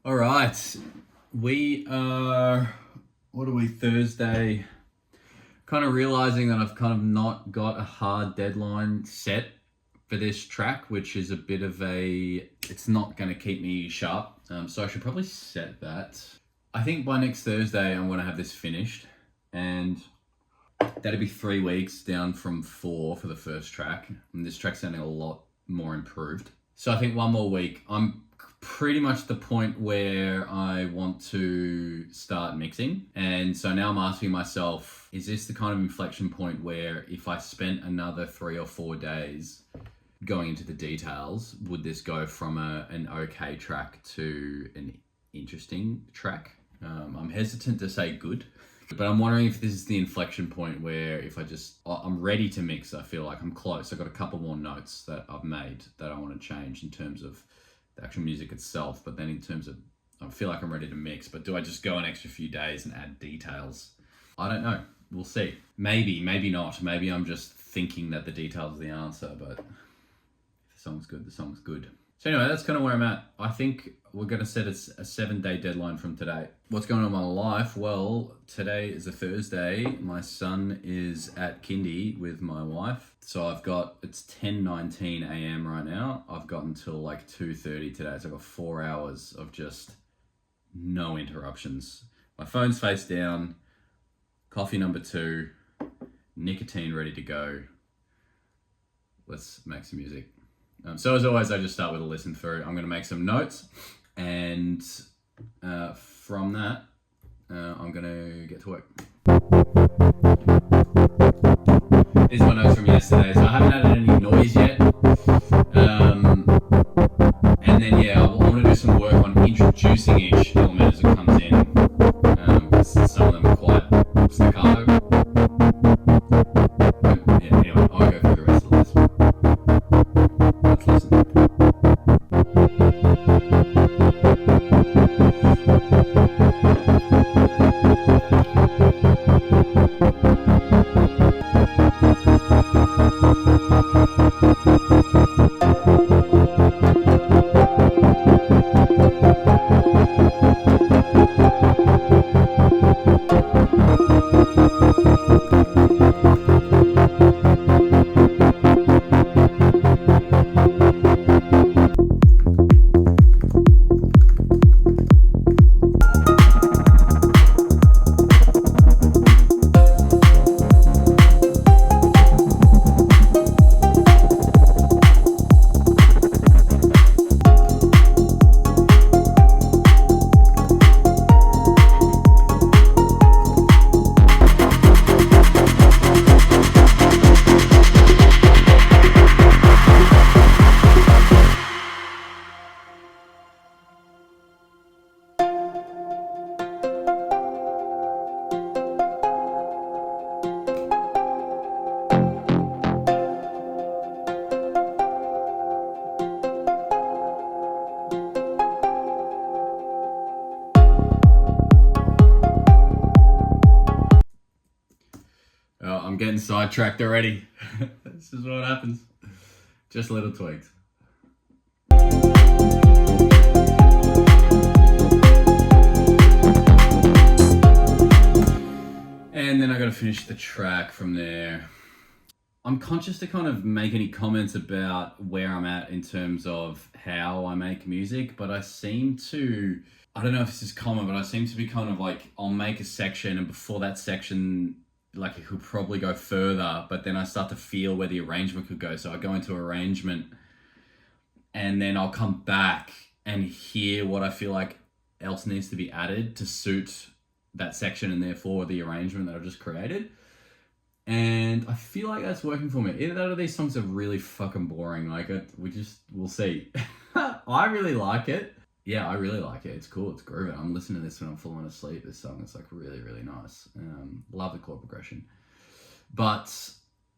All right. We are, what are we, Thursday? Kind of realizing that I've kind of not got a hard deadline set for this track, which is a bit of it's not going to keep me sharp. So I should probably set that. I think by next Thursday, I'm going to have this finished. And that'll be 3 weeks down from 4 for the first track. And this track's sounding a lot more improved. So I think one more week. I'm pretty much the point where I want to start mixing. And so now I'm asking myself, is this the kind of inflection point where if I spent another 3 or 4 days going into the details, would this go from an okay track to an interesting track? I'm hesitant to say good, but I'm wondering if this is the inflection point where if I'm ready to mix, I feel like I'm close. I've got a couple more notes that I've made that I want to change in terms of the actual music itself, but then in terms of, I feel like I'm ready to mix, but do I just go an extra few days and add details? I don't know. We'll see. Maybe not. Maybe I'm just thinking that the details are the answer, but if the song's good, the song's good. So anyway, that's kind of where I'm at. I think we're going to set a 7-day deadline from today. What's going on in my life? Well, today is a Thursday. My son is at kindy with my wife. So it's 10:19 a.m. right now. I've got until like 2:30 today. So I've got 4 hours of just no interruptions. My phone's face down, coffee number 2, nicotine ready to go. Let's make some music. So as always, I just start with a listen through. I'm going to make some notes, and from that, I'm going to get to work. These are my notes from yesterday, so I haven't added any noise yet. And then I want to do some work on introducing each element as it comes in, because some of them are quite staccato. Anyway, I'll go through the rest of this. Let's listen. I'm getting sidetracked already. This is what happens. Just little tweaks. And then I gotta finish the track from there. I'm conscious to kind of make any comments about where I'm at in terms of how I make music, but I don't know if this is common, but I seem to be kind of like, I'll make a section, and before that section, like it could probably go further, but then I start to feel where the arrangement could go. So I go into arrangement, and then I'll come back and hear what I feel like else needs to be added to suit that section and therefore the arrangement that I've just created. And I feel like that's working for me. Either that or these songs are really fucking boring. We'll see. I really like it. Yeah, I really like it. It's cool. It's groovy. I'm listening to this when I'm falling asleep. This song is like really, really nice. Love the chord progression. But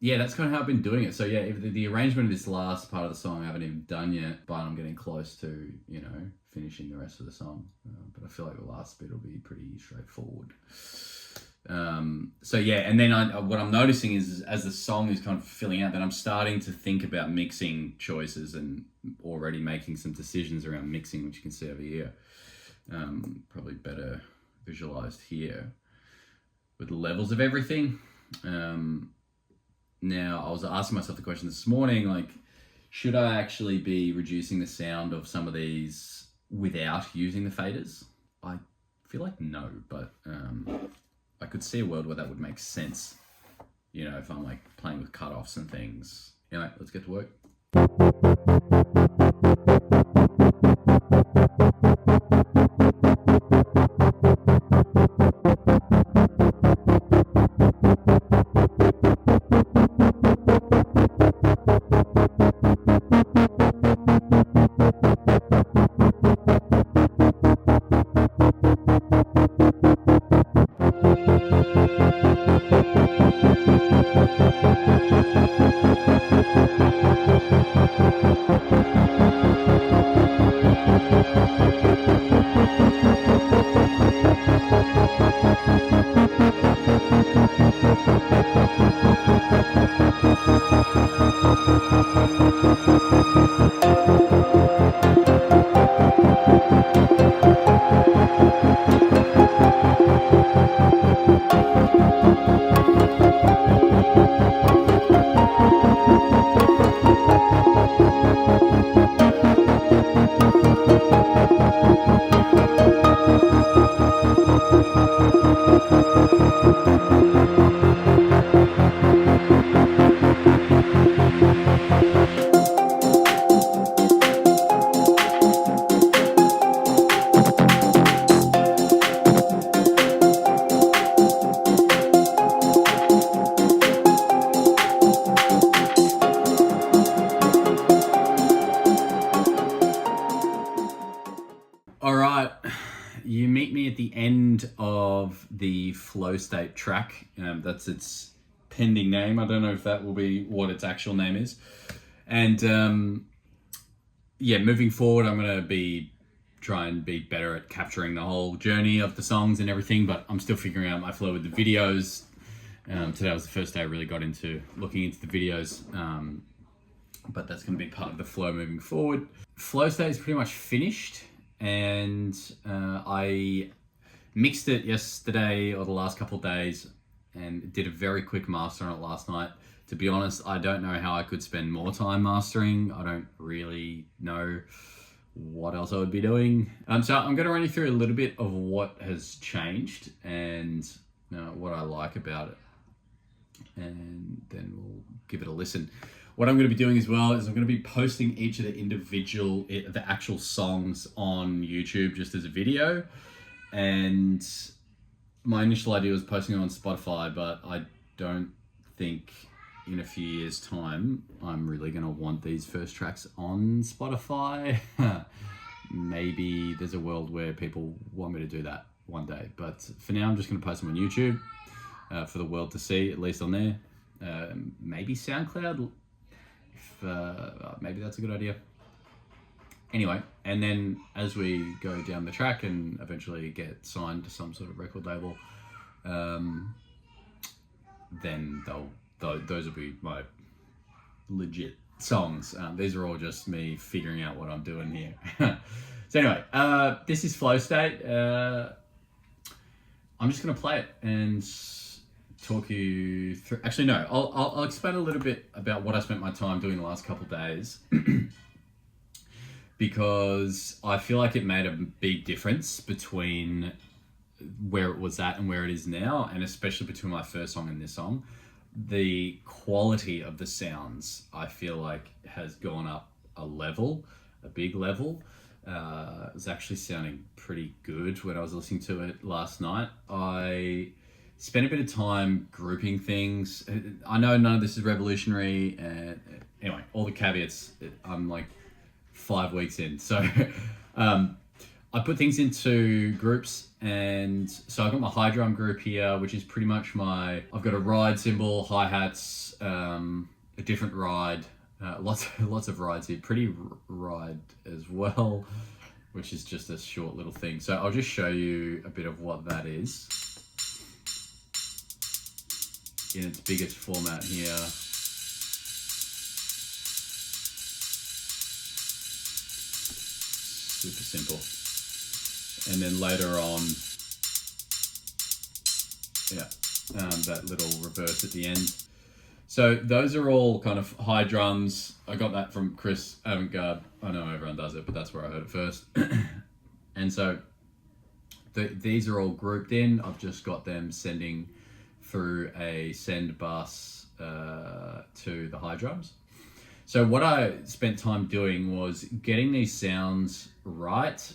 yeah, that's kind of how I've been doing it. So yeah, if the arrangement of this last part of the song I haven't even done yet, but I'm getting close to, finishing the rest of the song. But I feel like the last bit will be pretty straightforward. So yeah, and then what I'm noticing is as the song is kind of filling out, that I'm starting to think about mixing choices and already making some decisions around mixing, which you can see over here. Probably better visualized here with the levels of everything. Now, I was asking myself the question this morning, like, should I actually be reducing the sound of some of these without using the faders? I feel like no, but I could see a world where that would make sense. You know, if I'm like playing with cutoffs and things. Anyway, let's get to work. All right, you meet me at the end of the flow state track. That's its pending name. I don't know if that will be what its actual name is. And yeah, moving forward, I'm going to try and be better at capturing the whole journey of the songs and everything, but I'm still figuring out my flow with the videos. Today was the first day I really got into looking into the videos. But that's going to be part of the flow moving forward. Flow state is pretty much finished. And I mixed it yesterday or the last couple of days and did a very quick master on it last night. To be honest, I don't know how I could spend more time mastering. I don't really know what else I would be doing. So I'm going to run you through a little bit of what has changed and what I like about it. And then we'll give it a listen. What I'm going to be doing as well is I'm going to be posting each of the actual songs on YouTube just as a video. And my initial idea was posting it on Spotify, but I don't think in a few years' time I'm really going to want these first tracks on Spotify. Maybe there's a world where people want me to do that one day. But for now, I'm just going to post them on YouTube for the world to see, at least on there. Maybe SoundCloud. Maybe that's a good idea. Anyway, and then as we go down the track and eventually get signed to some sort of record label, then those will be my legit songs. These are all just me figuring out what I'm doing here. So anyway, this is Flow State. I'm just gonna play it and talk you through. Actually, no, I'll explain a little bit about what I spent my time doing the last couple of days. Because I feel like it made a big difference between where it was at and where it is now, and especially between my first song and this song. The quality of the sounds, I feel like, has gone up a big level. It was actually sounding pretty good when I was listening to it last night. I spent a bit of time grouping things. I know none of this is revolutionary, and anyway, all the caveats, I'm like 5 weeks in. So I put things into groups, and so I've got my high drum group here, which is pretty much I've got a ride cymbal, hi-hats, a different ride, lots of rides here, pretty ride as well, which is just a short little thing. So I'll just show you a bit of what that is in its biggest format here. Super simple. and then later on, that little reverse at the end. So those are all kind of high drums. I got that from Chris Avantgarde. I know everyone does it, but that's where I heard it first. And so these are all grouped in. I've just got them sending through a send bus to the high drums. So what I spent time doing was getting these sounds right.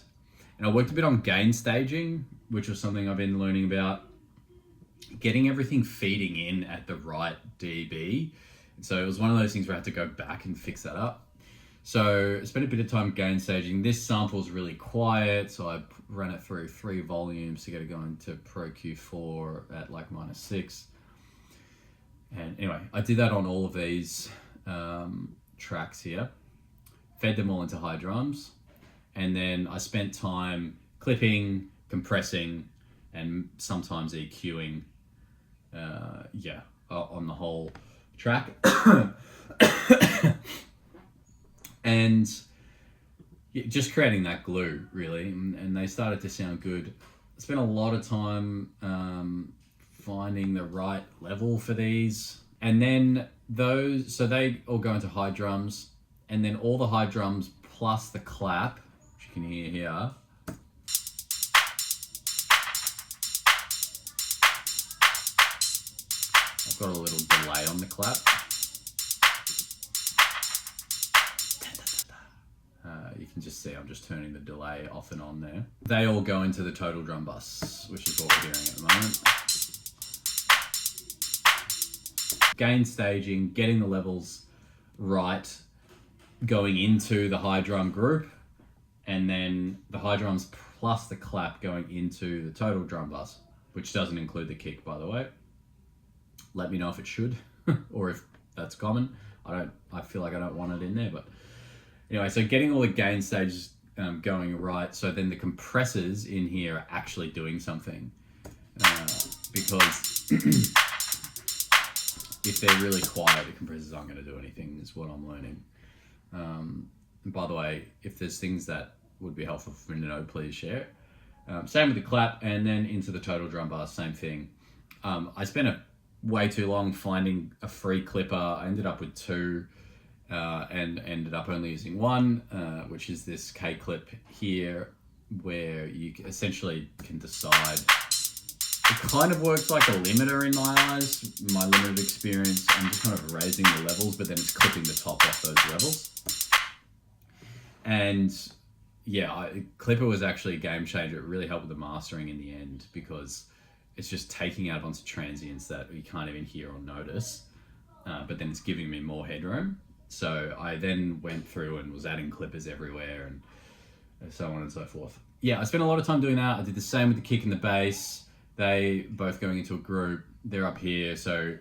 And I worked a bit on gain staging, which was something I've been learning about. Getting everything feeding in at the right dB. And so it was one of those things where I had to go back and fix that up. So I spent a bit of time gain staging. This sample is really quiet, so I ran it through 3 volumes to get it going to Pro Q4 at like -6. And anyway, I did that on all of these tracks here, fed them all into high drums, and then I spent time clipping, compressing, and sometimes EQing on the whole track. And just creating that glue, really, and they started to sound good. I spent a lot of time finding the right level for these, and then so they all go into high drums, and then all the high drums plus the clap, which you can hear here, I've got a little delay on the clap. You can just see I'm just turning the delay off and on there. They all go into the total drum bus, which is what we're hearing at the moment. Gain staging, getting the levels right, going into the high drum group, and then the high drums plus the clap going into the total drum bus, which doesn't include the kick, by the way. Let me know if it should, or if that's common. I feel like I don't want it in there, but anyway, so getting all the gain stages going right, so then the compressors in here are actually doing something. Because if they're really quiet, the compressors aren't going to do anything, is what I'm learning. And by the way, if there's things that would be helpful for me to know, please share. Same with the clap, and then into the total drum bar, same thing. I spent way too long finding a free clipper. I ended up with 2. And ended up only using 1, which is this K-clip here, where you essentially can decide. It kind of works like a limiter in my eyes, my limited experience. I'm just kind of raising the levels, but then it's clipping the top off those levels. And yeah, clipper was actually a game changer. It really helped with the mastering in the end, because it's just taking out a bunch of transients that you can't even hear or notice, but then it's giving me more headroom. So I then went through and was adding clippers everywhere and so on and so forth. Yeah, I spent a lot of time doing that. I did the same with the kick and the bass. They both going into a group. They're up here. So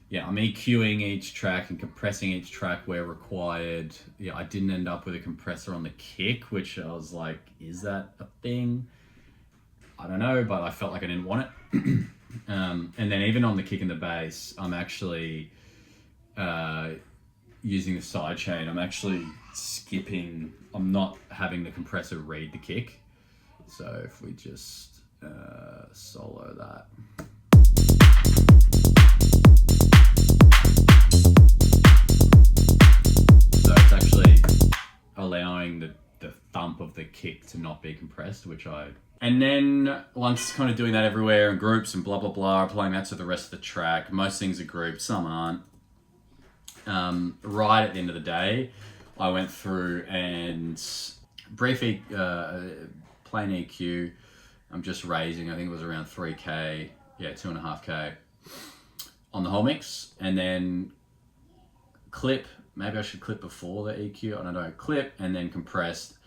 yeah, I'm EQing each track and compressing each track where required. Yeah, I didn't end up with a compressor on the kick, which I was like, is that a thing? I don't know, but I felt like I didn't want it. And then even on the kick and the bass, I'm actually using the side chain. I'm actually skipping. I'm not having the compressor read the kick. So if we just solo that. So it's actually allowing the thump of the kick to not be compressed, and then once kind of doing that everywhere in groups and blah, blah, blah, applying that to the rest of the track. Most things are grouped, some aren't. Right at the end of the day, I went through and briefly plain EQ. I'm just raising, I think it was around 3K, 2.5K on the whole mix. And then clip, maybe I should clip before the EQ, I don't know, clip and then compressed,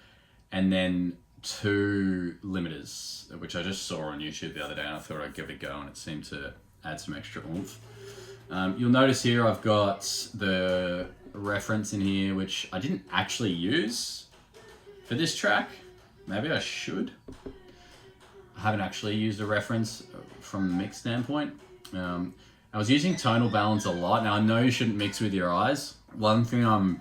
and then 2 limiters, which I just saw on YouTube the other day and I thought I'd give it a go, and it seemed to add some extra oomph. You'll notice here I've got the reference in here, which I didn't actually use for this track. Maybe I should. I haven't actually used a reference from the mix standpoint. I was using tonal balance a lot. Now I know you shouldn't mix with your eyes. One thing I'm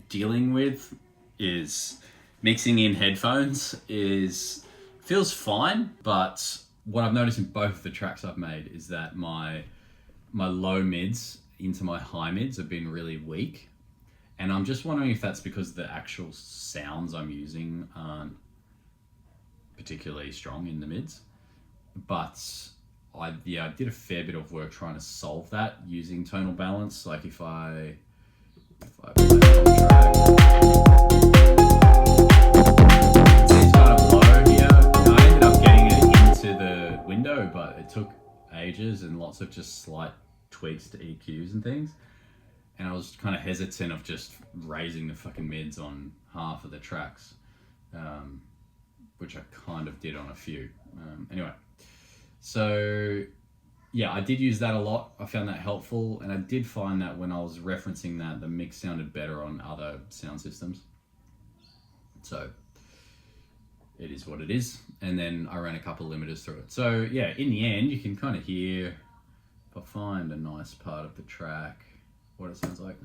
dealing with is mixing in headphones is feels fine, but what I've noticed in both of the tracks I've made is that my low mids into my high mids have been really weak. And I'm just wondering if that's because the actual sounds I'm using aren't particularly strong in the mids. But I did a fair bit of work trying to solve that using tonal balance. Like if I play the track, it's kind of low here. I ended up getting it into the window, but it took ages and lots of just slight tweaks to EQs and things. And I was kind of hesitant of just raising the fucking mids on half of the tracks, which I kind of did on a few. Anyway, so yeah, I did use that a lot. I found that helpful, and I did find that when I was referencing that, the mix sounded better on other sound systems. So it is what it is. And then I ran a couple of limiters through it. So yeah, in the end, you can kind of hear, if I find a nice part of the track, what it sounds like.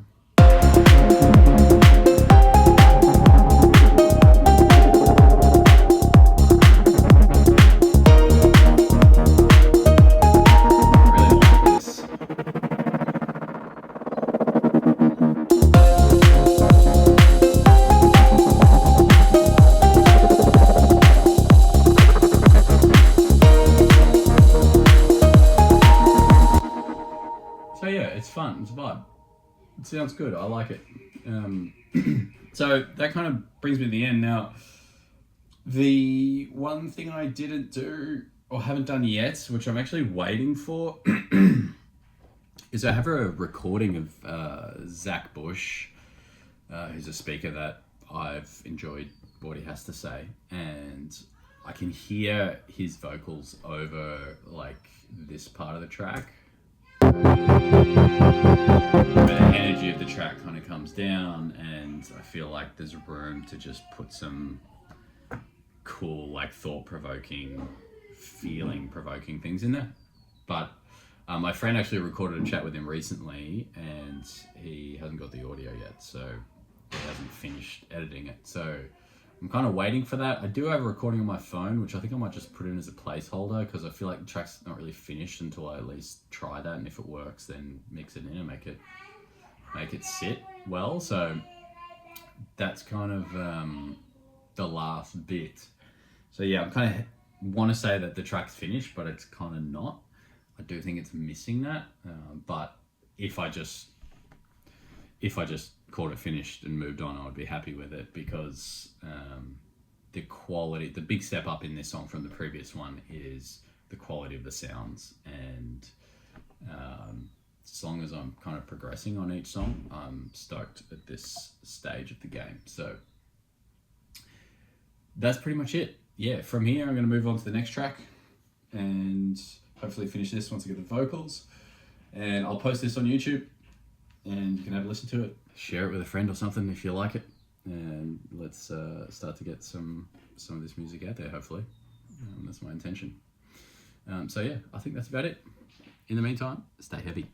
So yeah, it's fun, it's a vibe. It sounds good, I like it. So that kind of brings me to the end. Now, the one thing I didn't do, or haven't done yet, which I'm actually waiting for, is I have a recording of Zach Bush, who's a speaker that I've enjoyed what he has to say, and I can hear his vocals over like this part of the track. The energy of the track kind of comes down, and I feel like there's room to just put some cool, like thought-provoking, feeling-provoking things in there. But my friend actually recorded a chat with him recently, and he hasn't got the audio yet, so he hasn't finished editing it. So I'm kind of waiting for that. I do have a recording on my phone, which I think I might just put in as a placeholder, because I feel like the track's not really finished until I at least try that, and if it works, then mix it in and make it sit well. So that's kind of the last bit. So yeah, I kind of want to say that the track's finished, but it's kind of not. I do think it's missing that, but if I just called it finished and moved on, I would be happy with it, because the quality, the big step up in this song from the previous one is the quality of the sounds. And as long as I'm kind of progressing on each song, I'm stoked at this stage of the game. So that's pretty much it. Yeah, from here I'm going to move on to the next track and hopefully finish this once I get the vocals. And I'll post this on YouTube, and you can have a listen to it. Share it with a friend or something if you like it, and let's start to get some of this music out there, hopefully. That's my intention. So yeah, I think that's about it. In the meantime, stay heavy.